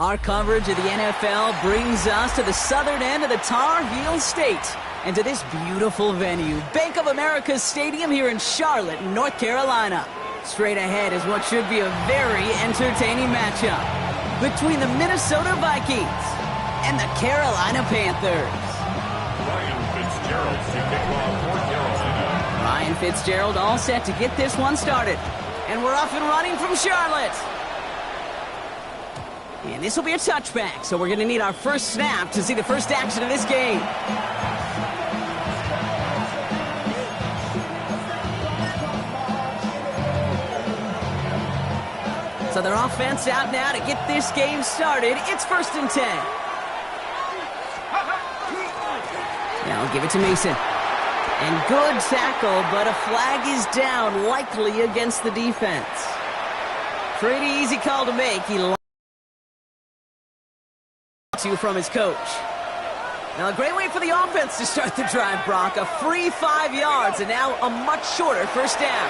Our coverage of the NFL brings us to the southern end of the Tar Heel State and to this beautiful venue, Bank of America Stadium here in Charlotte, North Carolina. Straight ahead is what should be a very entertaining matchup between the Minnesota Vikings and the Carolina Panthers. Ryan Fitzgerald all set to get this one started. And we're off and running from Charlotte. And this will be a touchback, so we're going to need our first snap to see the first action of this game. So their offense out now to get this game started. It's 1st and 10. Now give it to Mason. And good tackle, but a flag is down, likely against the defense. Pretty easy call to make. He you from his coach. Now a great way for the offense to start the drive, Brock. A free 5 yards and now a much shorter first down.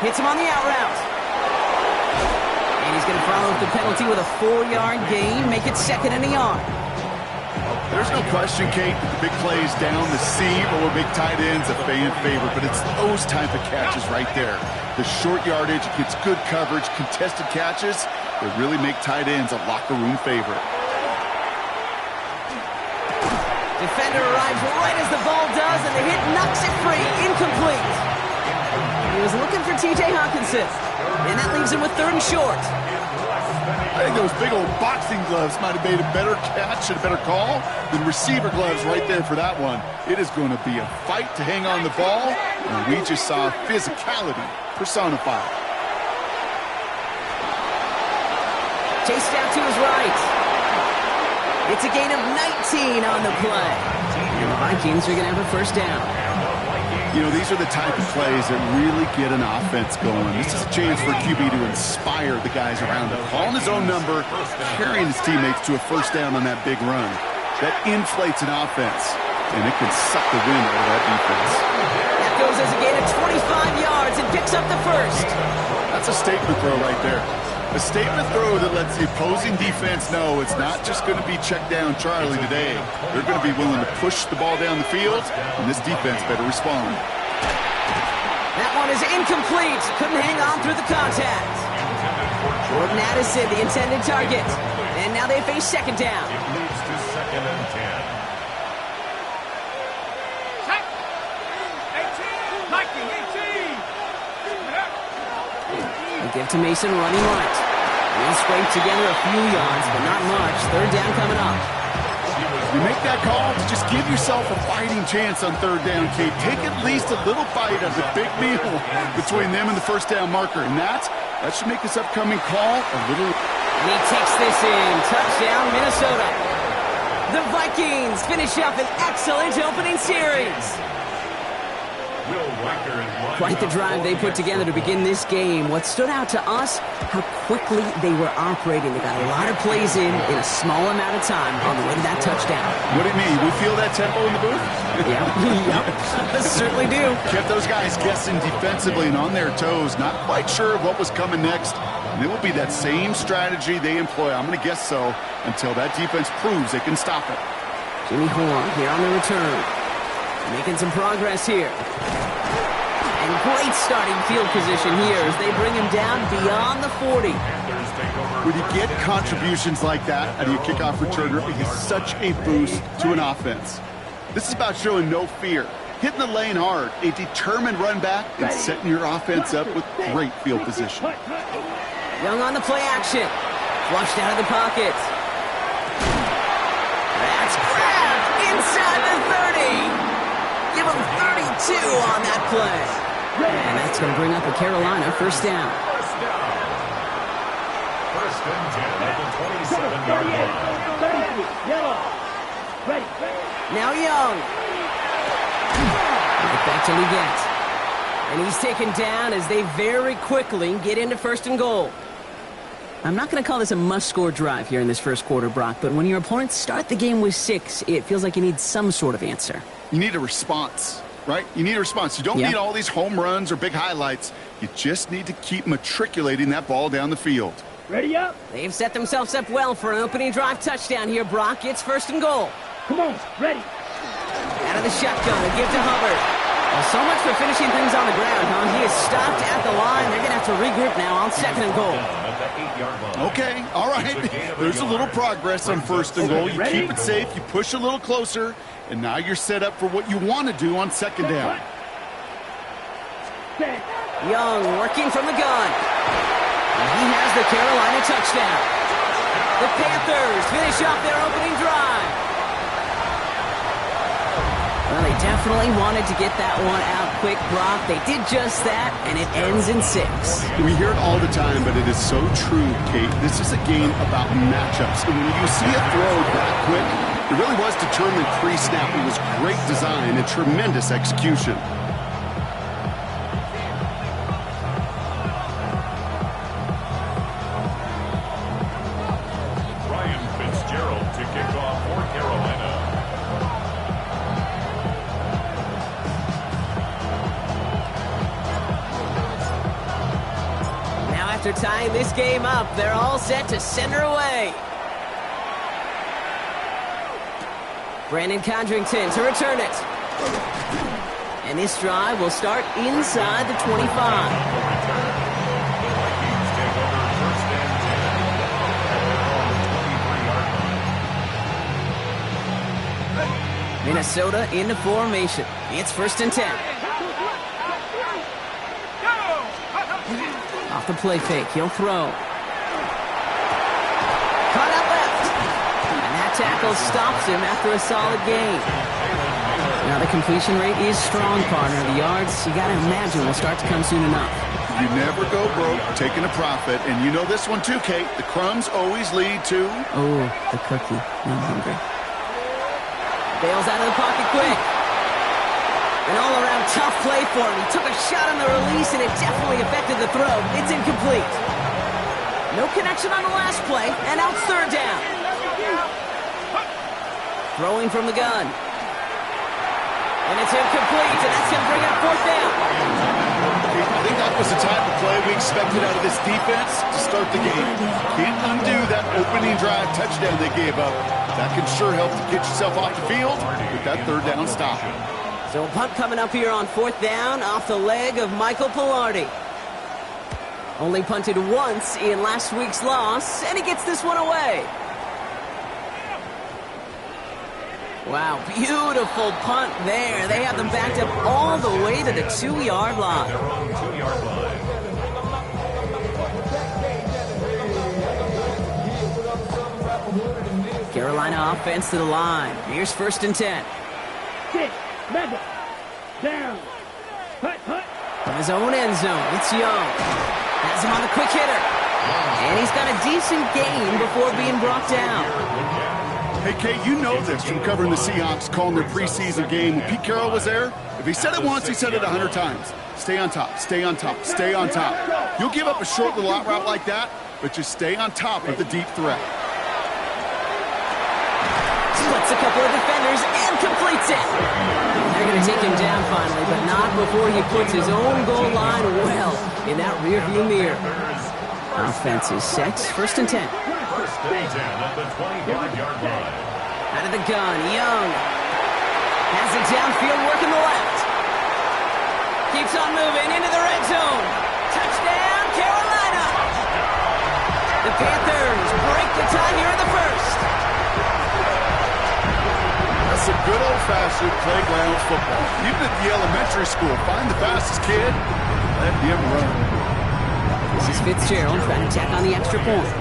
Hits him on the out route. And he's going to follow up the penalty with a 4-yard gain, make it 2nd and a yard. There's no question, Kate, that the big plays down the seam or big tight ends a fan favorite, but it's those type of catches right there. The short yardage gets good coverage, contested catches. They really make tight ends a locker room favorite. Defender arrives right as the ball does, and the hit knocks it free. Incomplete. He was looking for T.J. Hawkinson, and that leaves him with 3rd and short. I think those big old boxing gloves might have made a better catch and a better call than receiver gloves right there for that one. It is going to be a fight to hang on the ball, and we just saw physicality personified. Chased out to his right. It's a gain of 19 on the play. And the Vikings are going to have a first down. You know, these are the type of plays that really get an offense going. This is a chance for QB to inspire the guys around him. Calling his own number, carrying his teammates to a first down on that big run. That inflates an offense, and it can suck the wind out of that defense. That goes as a gain of 25 yards and picks up the first. That's a statement throw right there. A statement throw that lets the opposing defense know it's not just going to be check down Charlie today. They're going to be willing to push the ball down the field, and this defense better respond. That one is incomplete. Couldn't hang on through the contact. Jordan Addison, the intended target. And now they face 2nd down. Leads to 2nd and 10. Give to Mason running right. He'll scrape together a few yards, but not much. 3rd down coming up. You make that call to just give yourself a fighting chance on 3rd down, Kate. Take at least a little bite of the big meal between them and the first down marker. And that should make this upcoming call a little... And he takes this in. Touchdown, Minnesota. The Vikings finish up an excellent opening series. Quite the drive they put together to begin this game. What stood out to us, how quickly they were operating. They got a lot of plays in a small amount of time on the way to that touchdown. What do you mean? We feel that tempo in the booth? Yep. Certainly do. Kept those guys guessing defensively and on their toes, not quite sure of what was coming next. And it will be that same strategy they employ, I'm going to guess so, until that defense proves they can stop it. Jimmy Horn here on the return. Making some progress here. And great starting field position here as they bring him down beyond the 40. When you get contributions like that out of your kickoff returner, it is such a boost to an offense. This is about showing no fear, hitting the lane hard, a determined run back, and setting your offense up with great field position. Young on the play action. Flushed out of the pocket. That's grabbed inside the 30. Give him 32 on that play. And that's going to bring up a Carolina first down. First down. 1st and 10 at the 27-yard line. Now Young. Right back to Leggett. And he's taken down as they very quickly get into 1st and goal. I'm not going to call this a must-score drive here in this first quarter, Brock, but when your opponents start the game with 6, it feels like you need some sort of answer. You need a response, right? You need a response. You don't need all these home runs or big highlights. You just need to keep matriculating that ball down the field. Ready up. They've set themselves up well for an opening drive touchdown here, Brock. It's 1st and goal. Come on, ready. Out of the shotgun, a give to Hubbard. Well, so much for finishing things on the ground, huh? He is stopped at the line. They're going to have to regroup now on 2nd and goal. Okay, all right. There's a little progress on 1st and goal. You keep it safe, you push a little closer, and now you're set up for what you want to do on 2nd down. Young working from the gun. And he has the Carolina touchdown. The Panthers finish off their opening drive. Well, they definitely wanted to get that one out quick, Brock. They did just that, and it ends in 6. We hear it all the time, but it is so true, Kate. This is a game about matchups. And when you see a throw that quick, it really was determined pre-snap. It was great design and tremendous execution. To kick off for Carolina. Now after tying this game up, they're all set to send her away. Brandon Condrington to return it. And this drive will start inside the 25. Minnesota into formation. It's 1st and 10. Off the play fake, he'll throw. Caught out left. And that tackle stops him after a solid gain. Now the completion rate is strong, partner. The yards, you got to imagine, will start to come soon enough. You never go broke taking a profit. And you know this one too, Kate. The crumbs always lead to... Oh, the cookie. I'm hungry. Bails out of the pocket quick. An all-around tough play for him. He took a shot on the release, and it definitely affected the throw. It's incomplete. No connection on the last play, and now it's 3rd down. Throwing from the gun. And it's incomplete, and that's going to bring up 4th down. I think that was the type of play we expected out of this defense to start the game. Can't undo that opening drive touchdown they gave up. That can sure help to get yourself off the field with that 3rd down stop. So a punt coming up here on 4th down off the leg of Michael Pilardi. Only punted once in last week's loss, and he gets this one away. Wow, beautiful punt there. They have them backed up all the way to the 2-yard line. Their own 2-yard line. Carolina offense to the line. Here's 1st and 10. Down. From his own end zone, it's Young. Has him on the quick hitter. And he's got a decent gain before being brought down. Hey, Kate, you know this from covering the Seahawks, calling their preseason game. When Pete Carroll was there, if he said it once, he said it 100 times. Stay on top, stay on top, stay on top. You'll give up a short little out route like that, but just stay on top of the deep threat. Splits a couple of defenders and completes it. They're going to take him down finally, but not before he puts his own goal line well in that rearview mirror. Offense is set. 1st and 10. 1st and 10 at the 25-yard line. Out of the gun, Young has it downfield, working the left. Keeps on moving into the red zone. Touchdown, Carolina! The Panthers break the tie here in the 1st. That's some good old-fashioned playground football. Even at the elementary school, find the fastest kid, let him run. This is Fitzgerald trying to tack on the extra point.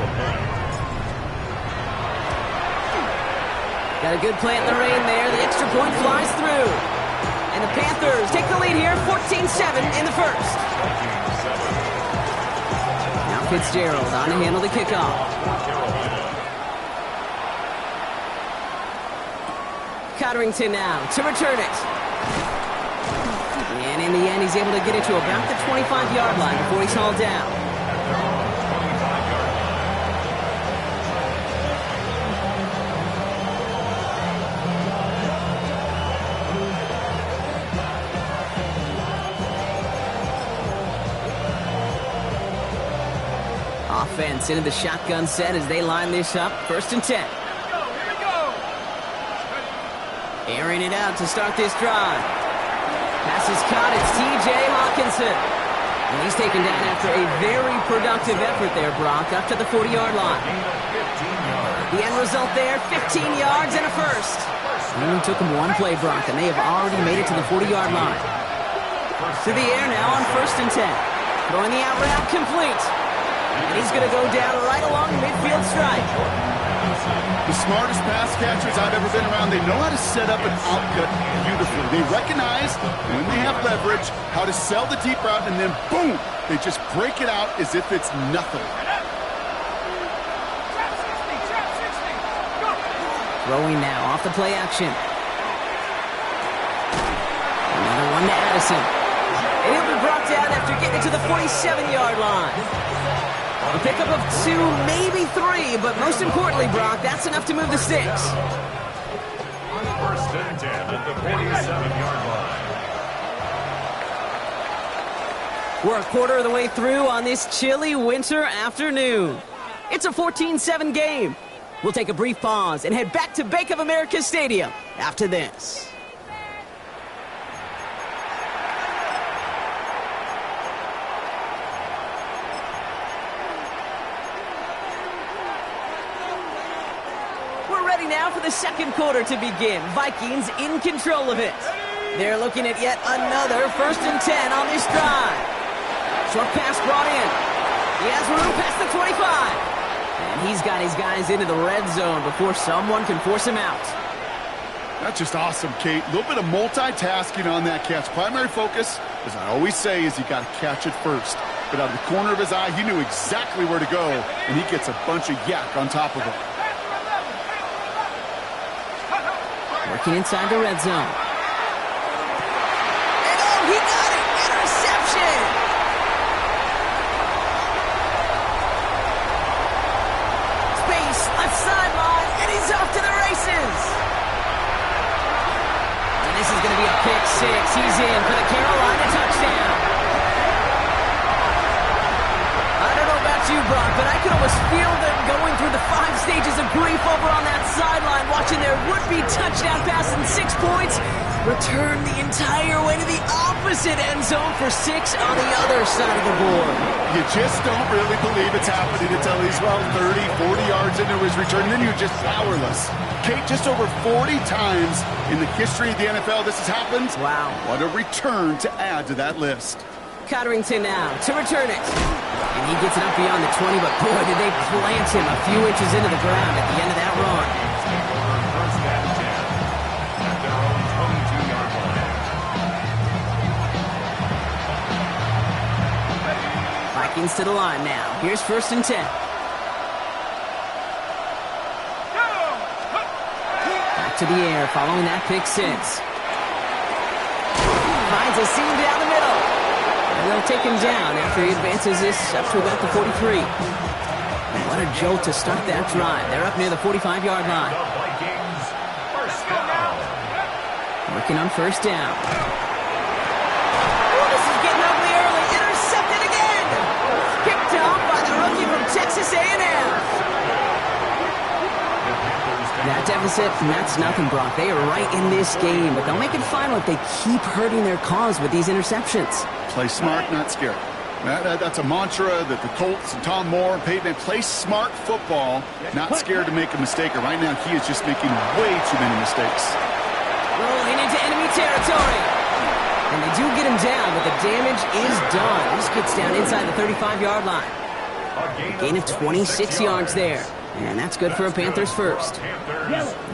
Got a good play at the rain there. The extra point flies through. And the Panthers take the lead here, 14-7 in the 1st. Now Fitzgerald on to handle the kickoff. Codrington now to return it. And in the end, he's able to get it to about the 25-yard line before he's hauled down. offense into the shotgun set as they line this up. 1st and 10. Airing it out to start this drive. Pass is caught. It's T.J. Hawkinson. And he's taken down after a very productive effort there, Brock, up to the 40-yard line. The end result there, 15 yards and a first. It only took them one play, Brock, and they have already made it to the 40-yard line. To the air now on 1st and 10. Throwing the out route complete. And he's going to go down right along the midfield stripe. The smartest pass catchers I've ever been around, they know how to set up an outcut beautifully. They recognize when they have leverage how to sell the deep route, and then boom, they just break it out as if it's nothing. Throwing now off the play action. Another one to Addison. And he'll be brought down after getting it to the 47-yard line. A pickup of 2, maybe 3, but most importantly, Brock, that's enough to move the sticks. 1st and 10 at the 47-yard line. We're a quarter of the way through on this chilly winter afternoon. It's a 14-7 game. We'll take a brief pause and head back to Bank of America Stadium after this. Now for the second quarter to begin. Vikings in control of it. They're looking at yet another 1st and 10 on this drive. Short pass brought in. He has room past the 25. And he's got his guys into the red zone before someone can force him out. That's just awesome, Kate. A little bit of multitasking on that catch. Primary focus, as I always say, is you got to catch it first. But out of the corner of his eye, he knew exactly where to go, and he gets a bunch of yak on top of it. Working inside the red zone. And oh, he got it! Interception! Space, left sideline, and he's off to the races! And this is going to be a pick 6. He's in for the Carolina touchdown. I don't know about you, Brock, but I could almost feel them going through the 5 stages of grief over on that sideline, watching their would-be touchdown pass in 6 points return the entire way to the opposite end zone for 6 on the other side of the board. You just don't really believe it's happening until he's, 30, 40 yards into his return, and then you're just powerless. Kate, just over 40 times in the history of the NFL this has happened. Wow. What a return to add to that list. Cotterington now to return it. And he gets it up beyond the 20, but boy, did they plant him a few inches into the ground at the end of that run. 1st and 10 at their own 22-yard line. Vikings to the line now. Here's 1st and 10. Back to the air following that pick 6. Finds a seam down the middle. And they'll take him down after he advances this up to about the 43. And what a jolt to start that drive. They're up near the 45-yard line. The Vikings, 1st down. Working on 1st down. Oh, this is getting ugly early. Intercepted again. Picked off by the rookie from Texas A&M. That deficit, that's nothing, Brock. They are right in this game, but they'll make it final if they keep hurting their cause with these interceptions. Play smart, not scared. That's a mantra that the Colts and Tom Moore and Peyton play smart football, not scared to make a mistake. And right now, he is just making way too many mistakes. Rolling into enemy territory. And they do get him down, but the damage is done. This gets down inside the 35-yard line. A gain of 26 yards there. And that's good for a Panthers first.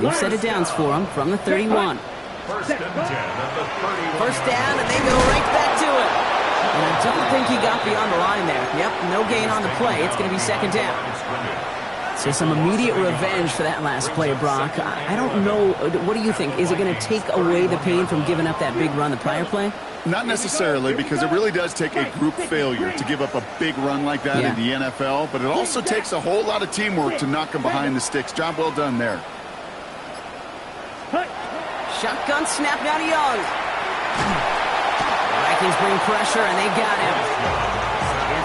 New set of downs for them from the 31. 1st and 10 at the 31. 1st down, and they go right back to it. And I don't think he got beyond the line there. Yep, no gain on the play. It's going to be 2nd down. So some immediate revenge for that last play, Brock. I don't know. What do you think? Is it going to take away the pain from giving up that big run the prior play? Not necessarily, because it really does take a group failure to give up a big run like that in the NFL, but it also takes a whole lot of teamwork to knock them behind the sticks. Job well done there. Shotgun snap down to Young. Vikings bring pressure, and they got him.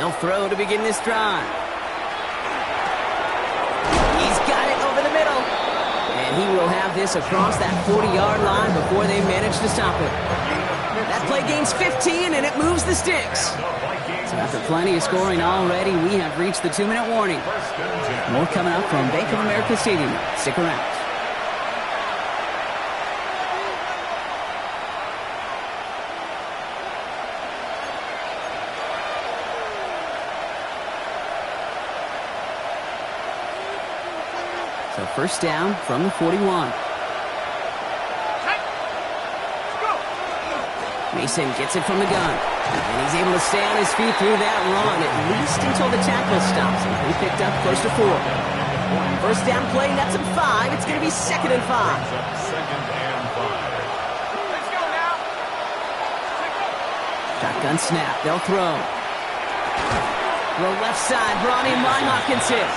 They'll throw to begin this drive. He's got it over the middle. And he will have this across that 40-yard line before they manage to stop it. That play gains 15, and it moves the sticks. So after plenty of scoring already, we have reached the 2-minute warning. More coming up from Bank of America Stadium. Stick around. So first down from the 41. Mason gets it from the gun. And he's able to stay on his feet through that run, at least until the tackle stops him. He picked up close to 4. First down play, nets him 5. It's going to be 2nd and 5. Let's go now. Shotgun snap. They'll throw. Throw left side. Brought in by Hopkinson.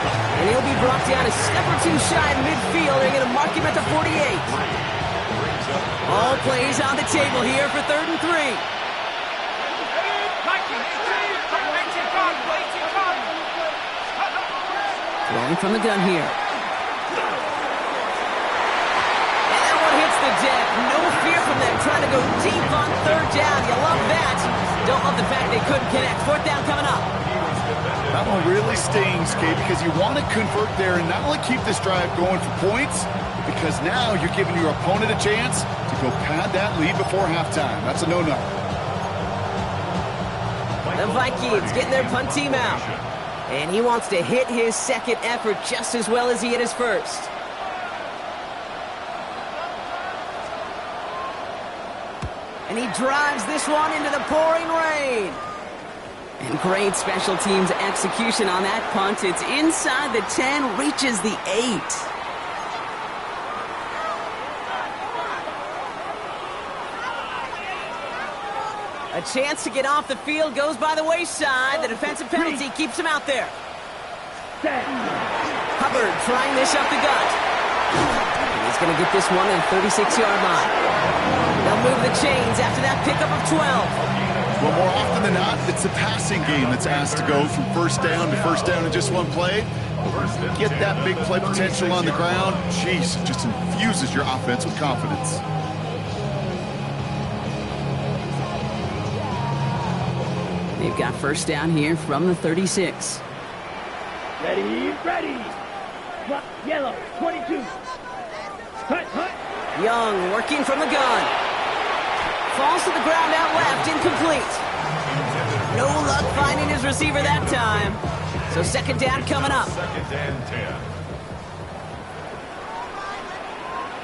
And he'll be brought down a step or two shy in midfield. They're going to mark him at the 48. All plays on the table here for 3rd and 3. Throwing from the gun here. And that one hits the deck. No fear from them trying to go deep on 3rd down. You love that. Don't love the fact they couldn't connect. 4th down coming up. That one really stings, Kate, because you want to convert there and not only keep this drive going for points, because now you're giving your opponent a chance to go pad that lead before halftime. That's a no-no. The Vikings getting their punt team out. And he wants to hit his second effort just as well as he hit his first. And he drives this one into the pouring rain. And great special teams execution on that punt. It's inside the 10, reaches the 8. A chance to get off the field, goes by the wayside. The defensive penalty keeps him out there. Hubbard trying this up the gut. And he's going to get this one at the 36-yard line. They'll move the chains after that pickup of 12. Well, more often than not, it's the passing game that's asked to go from first down to first down in just one play. Get that big play potential on the ground. Jeez, it just infuses your offense with confidence. They've got first down here from the 36. Ready, ready. Yellow, 22. Hut, hut. Young working from the gun. Falls to the ground out left, incomplete. No luck finding his receiver that time. So 2nd down coming up. 2nd and 10.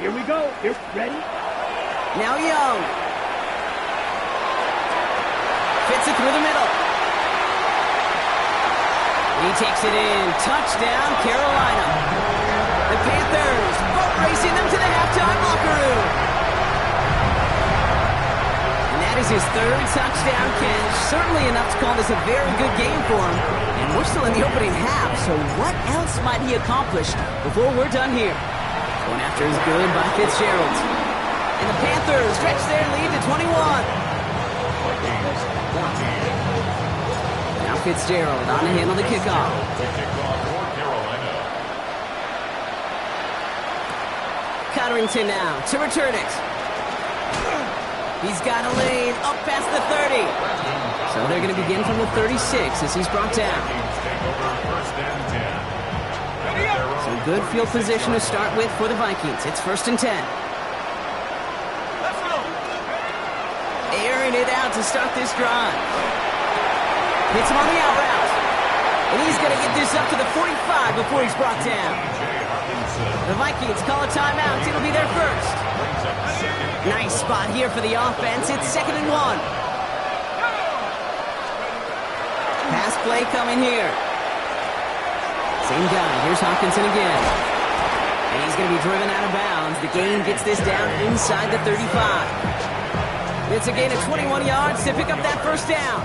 Here we go. Here, ready. Now Young. Fits it through the middle. He takes it in. Touchdown, Carolina. The Panthers boat racing them to the halftime locker room. And that is his 3rd touchdown catch. Certainly enough to call this a very good game for him. And we're still in the opening half, so what else might he accomplish before we're done here? Going after is good by Fitzgerald. And the Panthers stretch their lead to 21. Now Fitzgerald on to handle the kickoff. Cotterington now to return it. He's got a lane up past the 30. So they're going to begin from the 36 as he's brought down. So good field position to start with for the Vikings. It's 1st and 10. Airing it out to start this drive. Hits him on the out route. And he's going to get this up to the 45 before he's brought down. The Vikings call a timeout. It'll be their first. Nice spot here for the offense. It's 2nd and 1. Pass play coming here. Same guy. Here's Hopkinson again. And he's going to be driven out of bounds. The gain gets this down inside the 35. It's a gain of 21 yards to pick up that first down.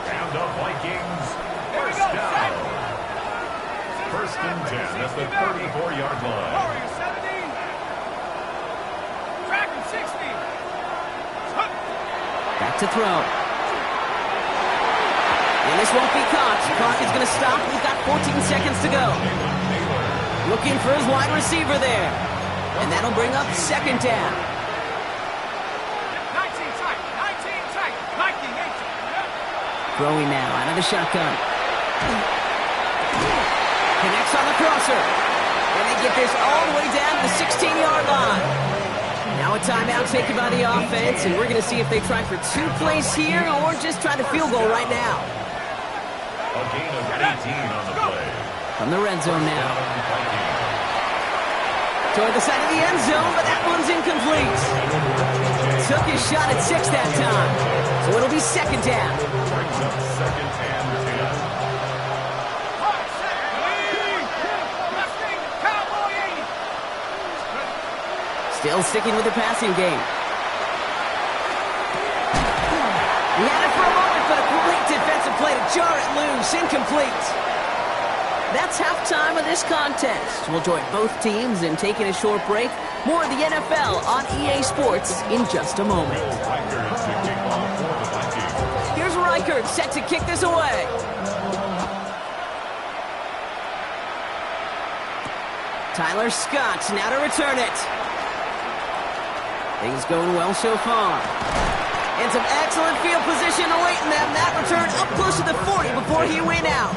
And the Vikings first down. 1st and 10 at the 34-yard line. Warriors 17. Track him 60. Back to throw. And this won't be caught. Clock is going to stop. We've got 14 seconds to go. Looking for his wide receiver there. And that'll bring up second down. 19 tight. 19 tight. 19, 18. Throwing now out of the shotgun. Connects on the crosser. And they get this all the way down to the 16-yard line. Now a timeout taken by the offense, and we're going to see if they try for 2 plays here or just try to field goal right now. A gain of 18 on the play. From the red zone now. Toward the side of the end zone, but that one's incomplete. Took his shot at 6 that time. So it'll be second down. Brings up second and 10. Still sticking with the passing game. He had it for a moment, but a great defensive play to jar it loose. Incomplete. That's halftime of this contest. We'll join both teams in taking a short break. More of the NFL on EA Sports in just a moment. Here's Reichert set to kick this away. Tyler Scott now to return it. Things going well so far. And some excellent field position awaiting them. That return up close to the 40 before he went out.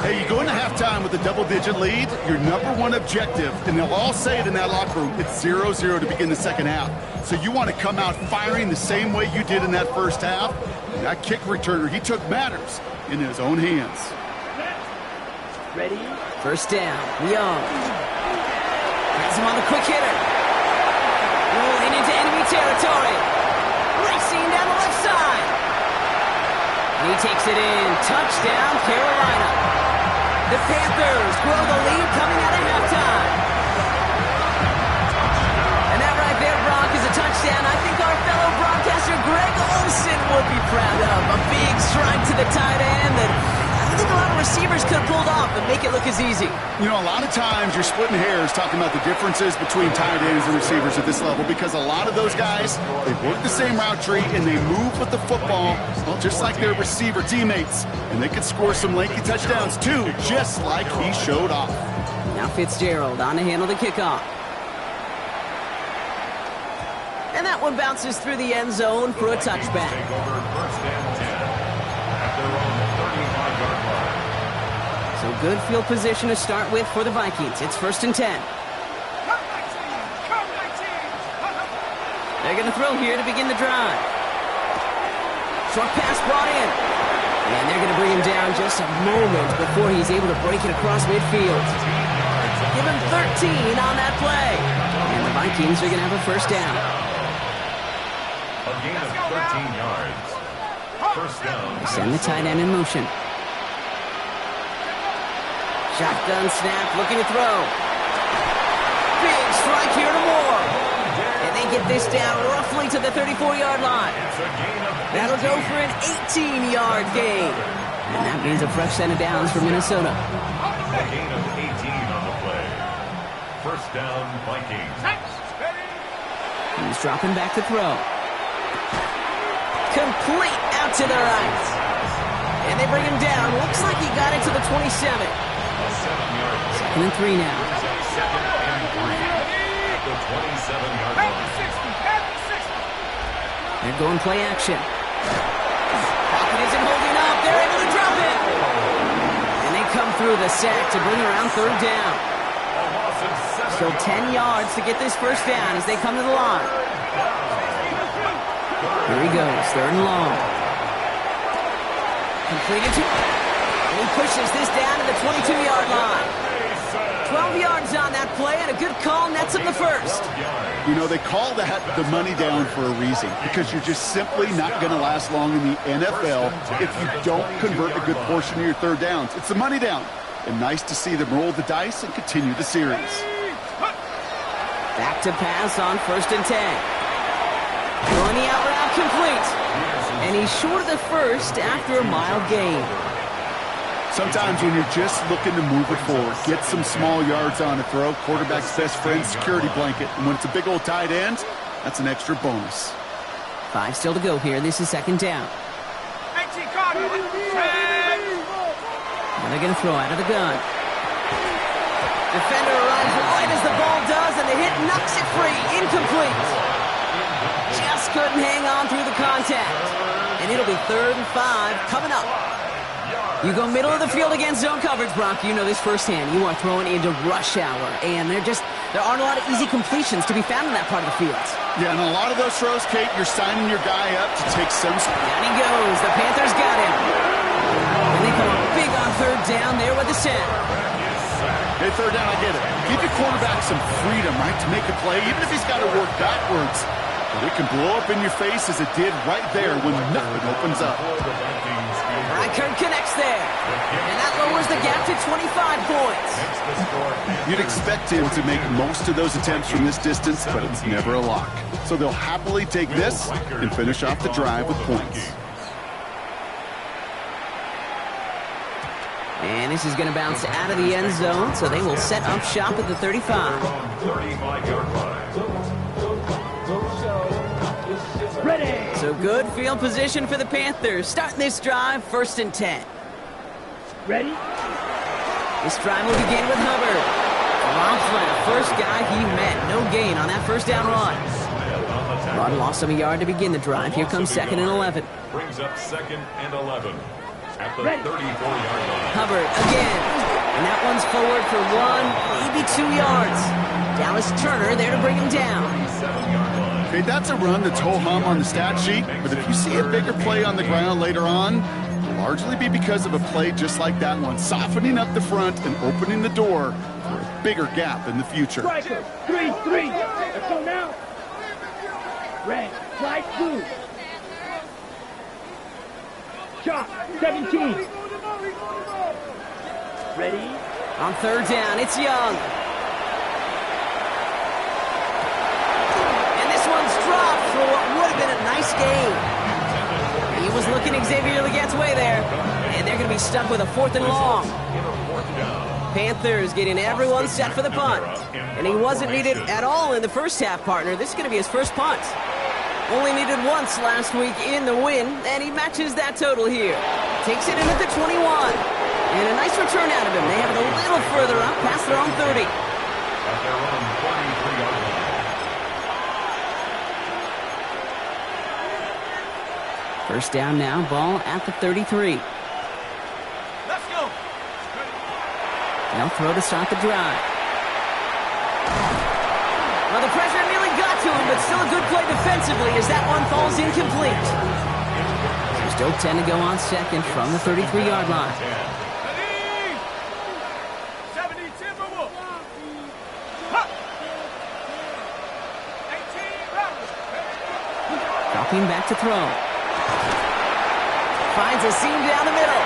Hey, you go into halftime with a double-digit lead, your number one objective, and they'll all say it in that locker room, it's 0-0 to begin the second half. So you want to come out firing the same way you did in that first half. That kick returner, he took matters in his own hands. Ready? First down, Young. Has him on the quick hitter. Rolling into enemy territory. Racing down the left side. And he takes it in. Touchdown, Carolina. The Panthers grow the lead coming out of halftime. And that right there, Brock, is a touchdown I think our fellow broadcaster Greg Olsen would be proud of. A big strike to the tight end that I think a lot of receivers could have pulled off and make it look as easy. You know, a lot of times you're splitting hairs talking about the differences between tight ends and receivers at this level because a lot of those guys, they work the same route tree and they move with the football, well, just like their receiver teammates. And they could score some lengthy touchdowns too, just like he showed off. Now Fitzgerald on to handle the kickoff. And that one bounces through the end zone for a touchback. Take over first and 10 at their own 35-yard line. So good field position to start with for the Vikings. It's first and 10. They're going to throw here to begin the drive. Short pass brought in. And they're going to bring him down just a moment before he's able to break it across midfield. Give him 13 on that play. And the Vikings are going to have a first down. A gain of 13 yards. First down. Send the tight end in motion. Shotgun snap, looking to throw. Big strike here to Moore. And they get this down roughly to the 34-yard line. That'll go for an 18-yard gain. And that means a fresh set of downs for Minnesota. A gain of 18 on the play. First down, Vikings. He's dropping back to throw. Complete out to the right. And they bring him down. Looks like he got into the 27. Second and 3 now. Second and 3 at the 27-yard line. They're going play action. Pocket isn't holding up. They're able to drop it. And they come through the sack to bring around third down. Still 10 yards to get this first down as they come to the line. Here he goes, third and long. Completed to... And he pushes this down to the 22-yard line. 12 yards on that play, and a good call nets him the first. You know, they call that the money down for a reason because you're just simply not going to last long in the NFL if you don't convert a good portion of your third downs. It's the money down. And nice to see them roll the dice and continue the series. Back to pass on first and 10. Throwing the out route complete. And he's short of the first after a mile gain. Sometimes when you're just looking to move it forward, get some small yards on a throw, quarterback's best friend, security blanket. And when it's a big old tight end, that's an extra bonus. 5 still to go here. This is second down. 19, Cardinal. Set. And they're going to throw out of the gun. Defender arrives right as the ball does, and the hit knocks it free. Incomplete. Just couldn't hang on through the contact. And it'll be 3rd and 5 coming up. You go middle of the field against zone coverage, Brock. You know this firsthand. You are throwing into rush hour, and there aren't a lot of easy completions to be found in that part of the field. Yeah, and a lot of those throws, Kate, you're signing your guy up to take some... Down he goes. The Panthers got him. And they come up big on 3rd down there with the set. Hey, 3rd down, I get it. Give your quarterback some freedom, right, to make a play, even if he's got to work backwards. But it can blow up in your face as it did right there when nothing opens up. Reichert connects there. And that lowers the gap to 25 points. You'd expect him to make most of those attempts from this distance, but it's never a lock. So they'll happily take this and finish off the drive with points. And this is going to bounce out of the end zone, so they will set up shop at the 35. 35-yard line. Ready. So good field position for the Panthers. Starting this drive, 1st and 10. Ready. This drive will begin with Hubbard. Drops by the first guy he met. No gain on that 1st down run. Rod lost him a yard to begin the drive. Here comes 2nd and 11. Brings up 2nd and 11 at the 34-yard line. Hubbard again. And that one's forward for 1, maybe 2 yards. Dallas Turner there to bring him down. 7-yard line. Okay, that's a run that's ho-hum on the stat sheet, but if you see a bigger play on the ground later on, it'll largely be because of a play just like that one, softening up the front and opening the door for a bigger gap in the future. Striker. 3-3. Let's go now. Red. Slide through. Shot. 17. Ready. On 3rd down, it's Young. Dropped for what would have been a nice game. He was looking Xavier Legette's way there, and they're going to be stuck with a 4th and long. Panthers getting everyone set for the punt, and he wasn't needed at all in the first half, partner. This is going to be his first punt. Only needed once last week in the win, and he matches that total here. Takes it in at the 21, and a nice return out of him. They have it a little further up past their own 30. At their own 43-yard line. First down now, ball at the 33. Let's go. They'll throw to start the drive. Well, the pressure nearly got to him, but still a good play defensively as that one falls incomplete. There's still 10 to go on 2nd from the 33-yard line. Ready. 70 Timberwolves. 18 Rebels. Dropping back to throw. Finds a seam down the middle.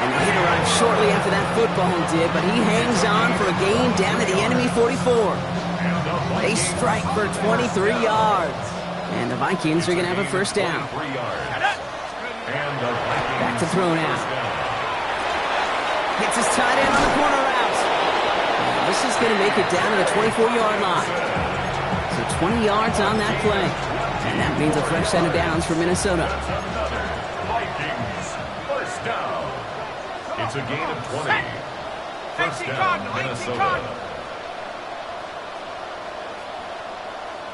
And the hit arrived shortly after that football did, but he hangs on for a gain down to the enemy 44. They strike for 23 yards. And the Vikings are going to have a 1st down. Back to throw now. Hits his tight end on the corner route. And this is going to make it down to the 24-yard line. So 20 yards on that play. And that means a fresh set of downs for Minnesota. It's a gain of 20. First down, Minnesota.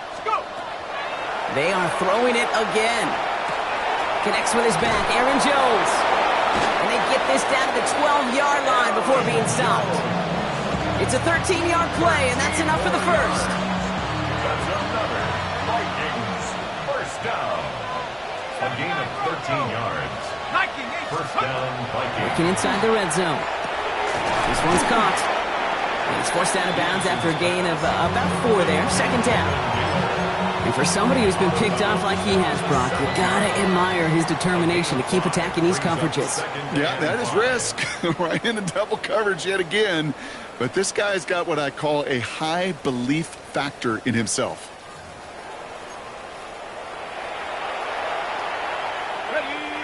Let's go. They are throwing it again. Connects with his back, Aaron Jones. And they get this down to the 12-yard line before being stopped. It's a 13-yard play, and that's enough for the 1st. That's another Vikings first down. A gain of 13 yards. First down, Vikings. Working inside the red zone. This one's caught. He's forced out of bounds after a gain of about 4 there. 2nd down. And for somebody who's been picked off like he has, Brock, you gotta admire his determination to keep attacking these coverages. Yeah, that is risk. Right into double coverage yet again. But this guy's got what I call a high belief factor in himself.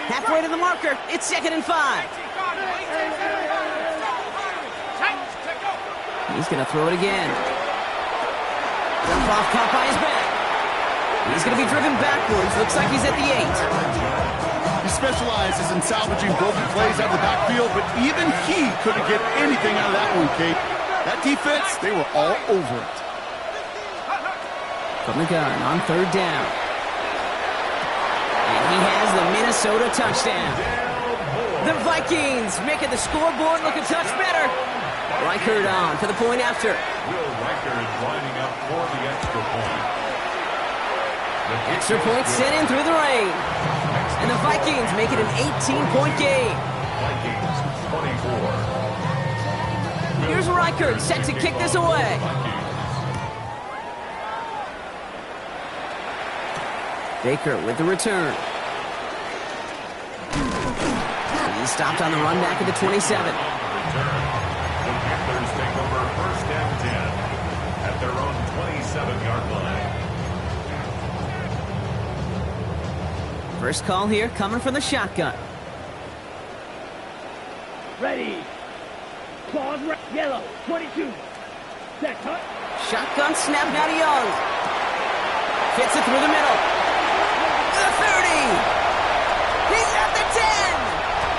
Halfway to the marker. It's 2nd and 5. He's going to throw it again. Dump off, caught by his back. He's going to be driven backwards. Looks like he's at the 8. He specializes in salvaging broken plays out of the backfield, but even he couldn't get anything out of that one, Kate. That defense, they were all over it. From the gun on 3rd down. And he has the Minnesota touchdown. The Vikings making the scoreboard look a touch better. Reichert on for the point after. Will Reichert lining up for the extra point. Extra point sent in through the rain. And the Vikings make it an 18-point game. Vikings 24. Here's Reichert set to kick this away. Baker with the return. He's stopped on the run back at the 27. The Panthers take over 1st and 10 at their own 27-yard line. First call here coming from the shotgun. Ready. Claws right. Yellow. 22. Set. Cut. Shotgun snap now to Young. Fits it through the middle. The 30. He's at the 10.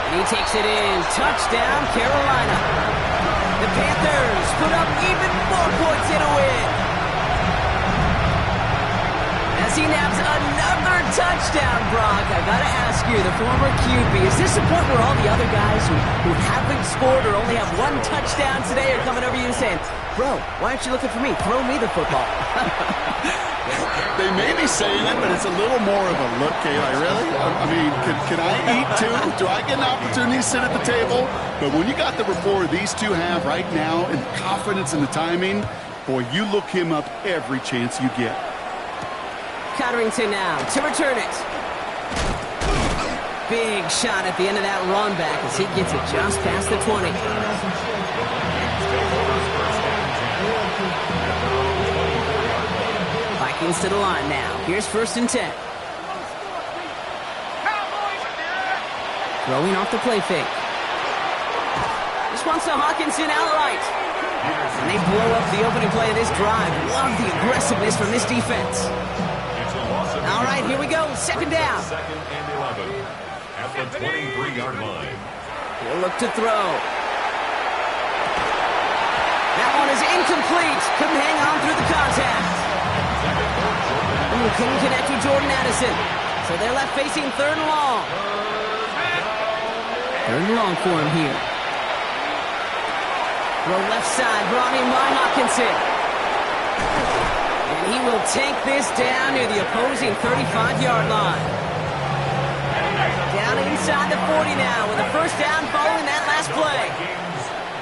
And he takes it in. Touchdown, Carolina. The Panthers put up even more points in a win. As he naps another touchdown, Brock. I gotta ask you, the former QB, is this the point where all the other guys who haven't scored or only have one touchdown today are coming over you saying, bro, why aren't you looking for me? Throw me the football. They may be saying it, but it's a little more of a look, Kayla. Really? I mean, can I eat too? Do I get an opportunity to sit at the table? But when you got the rapport these two have right now and the confidence and the timing, boy, you look him up every chance you get. Cotterington now to return it. Big shot at the end of that run back as he gets it just past the 20. Vikings to the line now. Here's 1st and 10. Throwing off the play fake. This one's to Hawkinson outright. And they blow up the opening play of this drive. Love the aggressiveness from this defense. All right, here we go. 2nd down. 2nd and 11 at the 23-yard line. He'll look to throw. That one is incomplete. Couldn't hang on through the contact. Ooh, couldn't connect with Jordan Addison. So they're left facing 3rd and long. 3rd and long for him here. Throw left side, brought in by Hawkinson. And he will take this down near the opposing 35-yard line. Down inside the 40 now with a 1st down following that last play.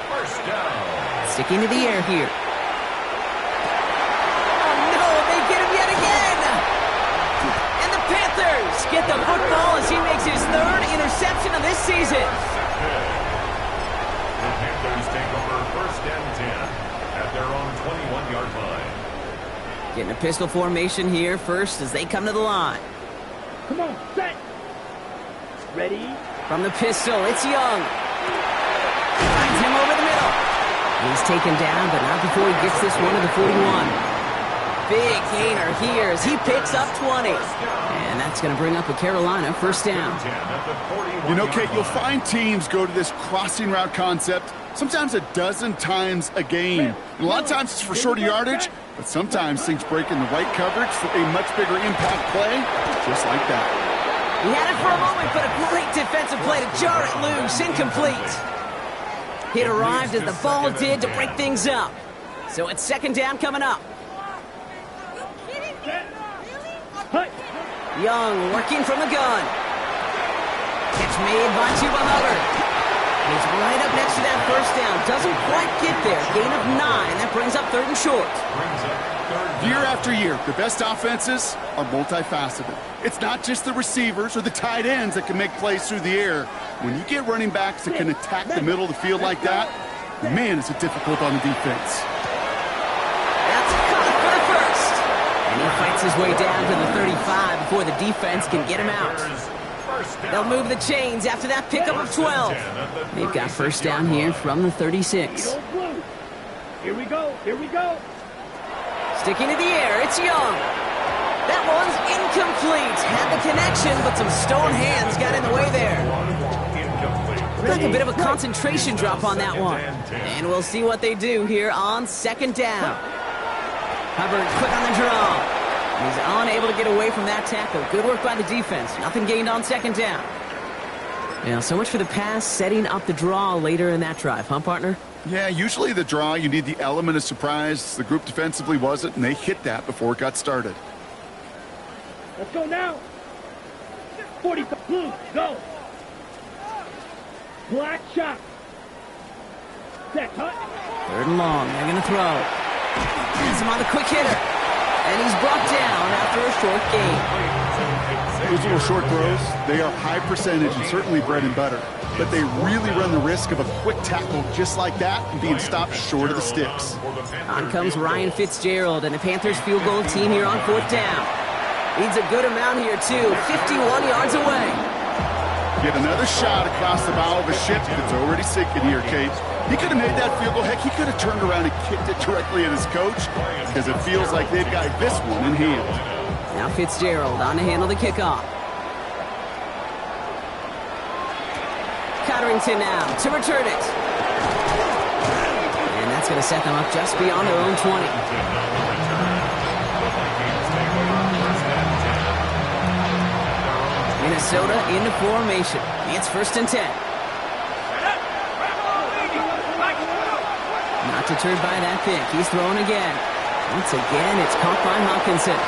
First down. Sticking to the air here. Oh no, they get him yet again. And the Panthers get the football as he makes his 3rd interception of this season. The Panthers take over 1st and 10 at their own 21-yard line. Getting a pistol formation here first as they come to the line. Come on. Set. Ready. From the pistol, it's Young. Finds him over the middle. He's taken down, but not before he gets this one to the 41. Big gainer here as he picks up 20. And that's going to bring up a Carolina 1st down. You know, Kate, you'll find teams go to this crossing route concept sometimes a dozen times a game. And a lot of times it's for shorter yardage, but sometimes things break in the right coverage for a much bigger impact play, just like that. He had it for a moment, but a great defensive play to jar it loose. Incomplete. It arrived as the ball did to break things up. So it's 2nd down coming up. Young working from the gun. Catch made by Chuba Hubbard. He's right up next to that 1st down. Doesn't quite get there. Gain of 9. That brings up 3rd and short. Year after year, the best offenses are multifaceted. It's not just the receivers or the tight ends that can make plays through the air. When you get running backs that can attack the middle of the field like that, man, is it difficult on the defense. That's caught for the 1st. And he fights his way down to the 35 before the defense can get him out. They'll move the chains after that pickup of 12. They've got 1st down here from the 36. Here we go. Here we go. Sticking to the air, it's Young. That one's Incomplete. Had the connection, but some stone hands got in the way there. Like a bit of a concentration drop on that one. And we'll see what they do here on second down. Hubbard quick on the draw. He's unable to get away from that tackle. Good work by the defense. Nothing gained on second down. Yeah, so much for the pass, setting up the draw later in that drive, huh, partner? Yeah, usually the draw, you need the element of surprise. The group defensively wasn't, and they hit that before it got started. Let's go now. 45 blue, go. Black shot. Set, cut. Third and long, they're going to throw. Has him on the quick hitter. And he's brought down after a short gain. Those little short throws, they are high percentage and certainly bread and butter. But they really run the risk of a quick tackle just like that and being stopped short of the sticks. On comes Ryan Fitzgerald and the Panthers field goal team here on fourth down. Needs a good amount here, too. 51 yards away. Get another shot across the bow of a ship that's already sinking here, Kate. He could have made that field goal. Heck, he could have turned around and kicked it directly at his coach because it feels like they've got this one in hand. Now Fitzgerald on to handle the kickoff. Cotterington now to return it. And that's going to set them up just beyond their own 20. Minnesota into formation. It's first and 10. Not deterred by that pick. He's throwing again. Once again, it's caught by Hawkinson.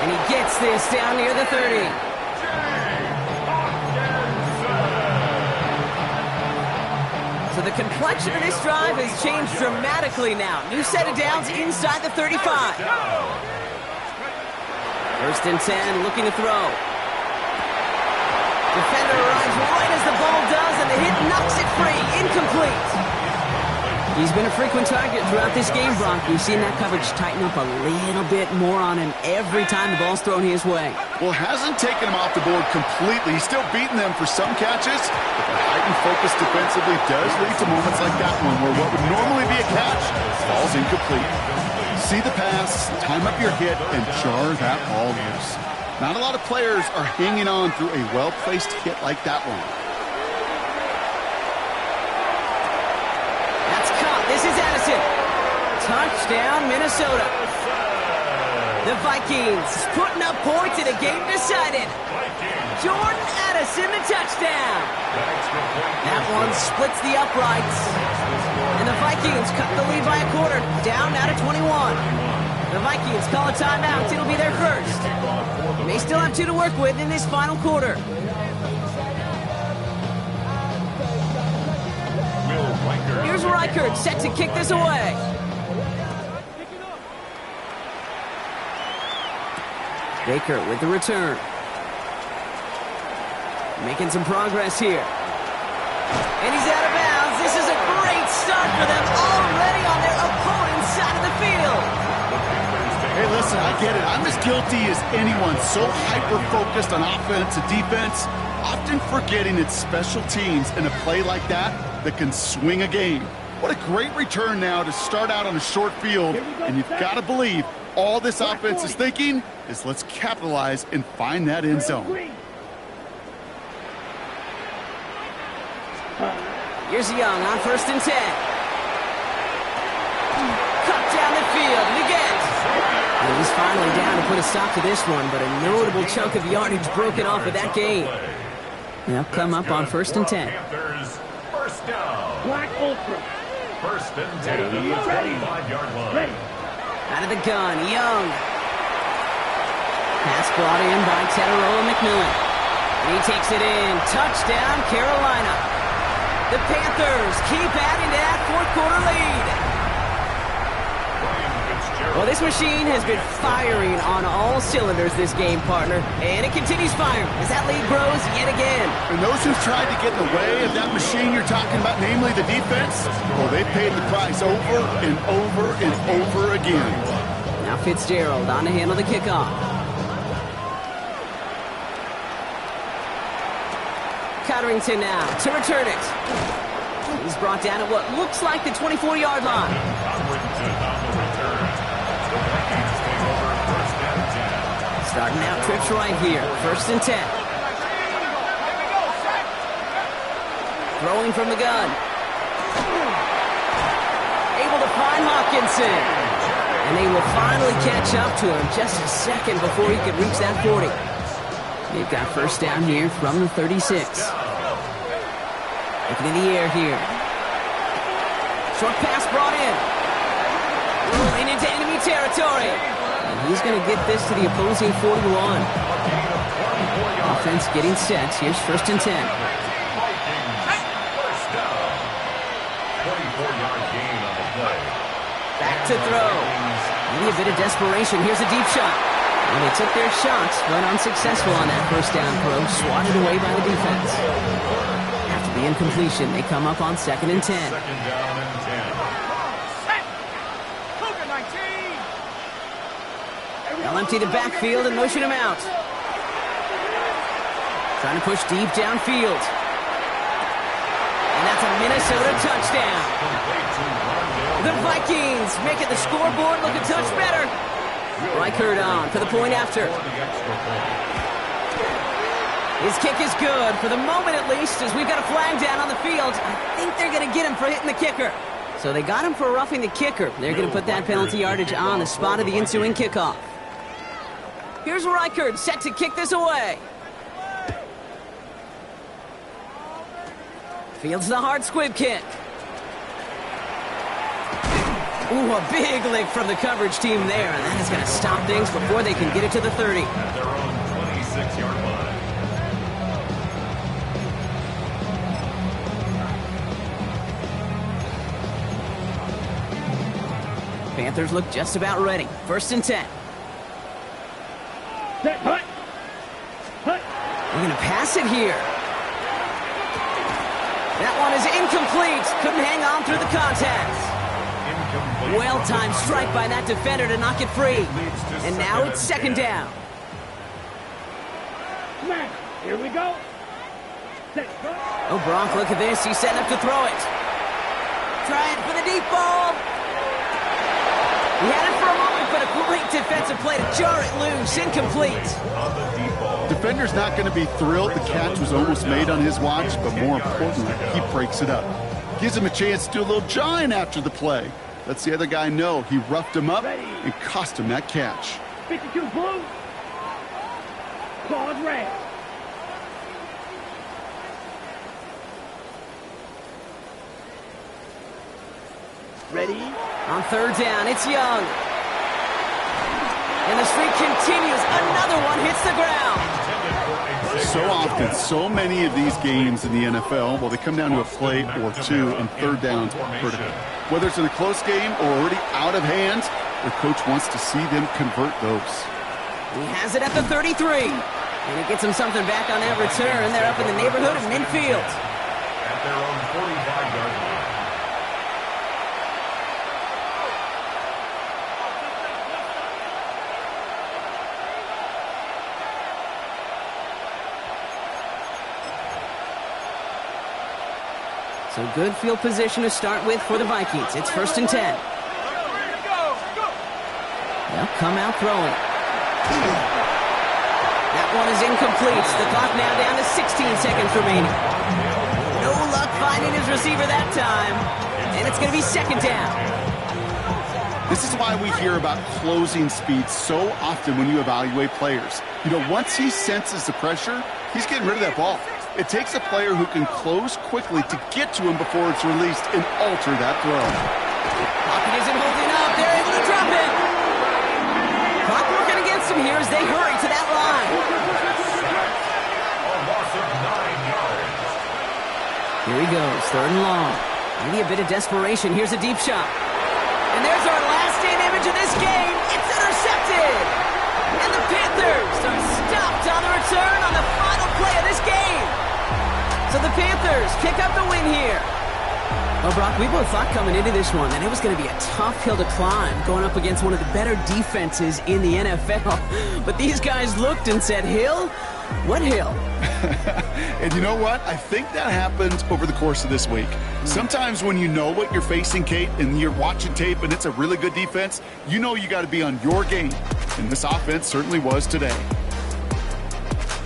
And he gets this down near the 30. So the complexion of this drive has changed dramatically now. New set of downs inside the 35. First and 10, looking to throw. Defender arrives right as the ball does, and the hit knocks it free. Incomplete. He's been a frequent target throughout this game, Brock. We've seen that coverage tighten up a little bit more on him every time the ball's thrown his way. Well, hasn't taken him off the board completely. He's still beating them for some catches, but the heightened focus defensively does lead to moments like that one where what would normally be a catch falls incomplete. See the pass, time up your hit, and jar that ball loose. Not a lot of players are hanging on through a well-placed hit like that one. That's caught. This is Addison. Touchdown, Minnesota. The Vikings putting up points in a game decided. Jordan Addison, the touchdown. That one splits the uprights. And the Vikings cut the lead by a quarter, down now to 21. The Vikings call a timeout. It'll be their first. They still have 2 to work with in this final quarter. Here's Reichert set to kick this away. Baker with the return. Making some progress here. And he's out of bounds. This is a great start for them already on their opponent's side of the field. Hey, listen, I get it. I'm as guilty as anyone. So hyper-focused on offense and defense, often forgetting it's special teams in a play like that can swing a game. What a great return now to start out on a short field, and you've got to believe all this offense is thinking is let's capitalize and find that end zone. Here's Young on first and 10. Cut down the field, and again. And he's finally down to put a stop to this one, but a notable chunk of yardage broken off of that game. They'll come up on first and 10. First down. Black Ultra. First and 10 at the 25-yard line. Ready. Out of the gun, Young. Pass brought in by Tetaroa McMillan. And he takes it in. Touchdown, Carolina. The Panthers keep adding to that fourth-quarter lead. Well, this machine has been firing on all cylinders this game, partner. And it continues firing as that lead grows yet again. And those who've tried to get in the way of that machine you're talking about, namely the defense, well, they paid the price over and over and over again. Now Fitzgerald on to handle the kickoff. Cotterington now to return it. He's brought down at what looks like the 24-yard line. Starting out trips right here. 1st and 10. Throwing from the gun. Able to find Hawkinson. And they will finally catch up to him just a second before he could reach that 40. They've got 1st down here from the 36. Looking in the air here. Short pass brought in. Rolling into enemy territory. And he's going to get this to the opposing 41. Offense getting set. Here's 1st and 10. Back to throw. Maybe a bit of desperation. Here's a deep shot. And they took their shots, but unsuccessful on that 1st down throw. Swatted away by the defense. After the incompletion, they come up on 2nd and 10. 2nd down and 10. They'll empty the backfield and motion him out. Trying to push deep downfield. And that's a Minnesota touchdown. The Vikings making the scoreboard look a touch better. Reichert on for the point after. His kick is good, for the moment at least, as we've got a flag down on the field. I think they're going to get him for hitting the kicker. So they got him for roughing the kicker. They're going to put that penalty yardage on the spot of the ensuing kickoff. Here's Reichert set to kick this away. Fields the hard squib kick. Ooh, a big lick from the coverage team there, and that is going to stop things before they can get it to the 30. At their own 26-yard line. Panthers look just about ready. 1st and 10. Set, hut. Hut. They're going to pass it here. That one is incomplete. Couldn't hang on through the contact. Well-timed strike by that defender to knock it free. And now it's 2nd down. Smash. Here we go. Set, hut. Oh, Bronk, look at this. He's setting up to throw it. Try it for the deep ball. He had it for a moment, but a great defensive play to jar it loose. Incomplete. Defender's not going to be thrilled the catch was almost made on his watch, but more importantly, he breaks it up. Gives him a chance to do a little jawing after the play. Lets the other guy know he roughed him up and cost him that catch. 52 blue. Claws red. Ready? On 3rd down, it's Young. And the streak continues. Another one hits the ground. So often, so many of these games in the NFL, well, they come down to a play or two, and 3rd downs are critical. Whether it's in a close game or already out of hand, the coach wants to see them convert those. He has it at the 33. And he gets him something back on that return. They're up in the neighborhood of midfield. At their own 45-yard line. So good field position to start with for the Vikings. It's 1st and 10. They'll come out throwing. That one is incomplete. The clock now down to 16 seconds remaining. No luck finding his receiver that time. And it's going to be 2nd down. This is why we hear about closing speed so often when you evaluate players. You know, once he senses the pressure, he's getting rid of that ball. It takes a player who can close quickly to get to him before it's released and alter that throw. Pocket isn't holding up. They're able to drop it. Clock working against him here as they hurry to that line. A loss of 9 yards. Here he goes, 3rd and long. Maybe a bit of desperation. Here's a deep shot. And there's our last-in image of this game. It's intercepted. And the Panthers are stopped on the return on the final play of this game. So the Panthers pick up the win here. Well, Brock, we both thought coming into this one that it was going to be a tough hill to climb going up against one of the better defenses in the NFL. But these guys looked and said, hill? What hill? And you know what? I think that happened over the course of this week. Sometimes when you know what you're facing, Kate, and you're watching tape and it's a really good defense, you know you got to be on your game. And this offense certainly was today.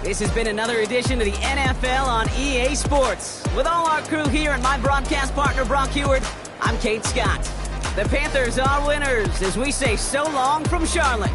This has been another edition of the NFL on EA Sports. With all our crew here and my broadcast partner, Brock Heward, I'm Kate Scott. The Panthers are winners as we say so long from Charlotte.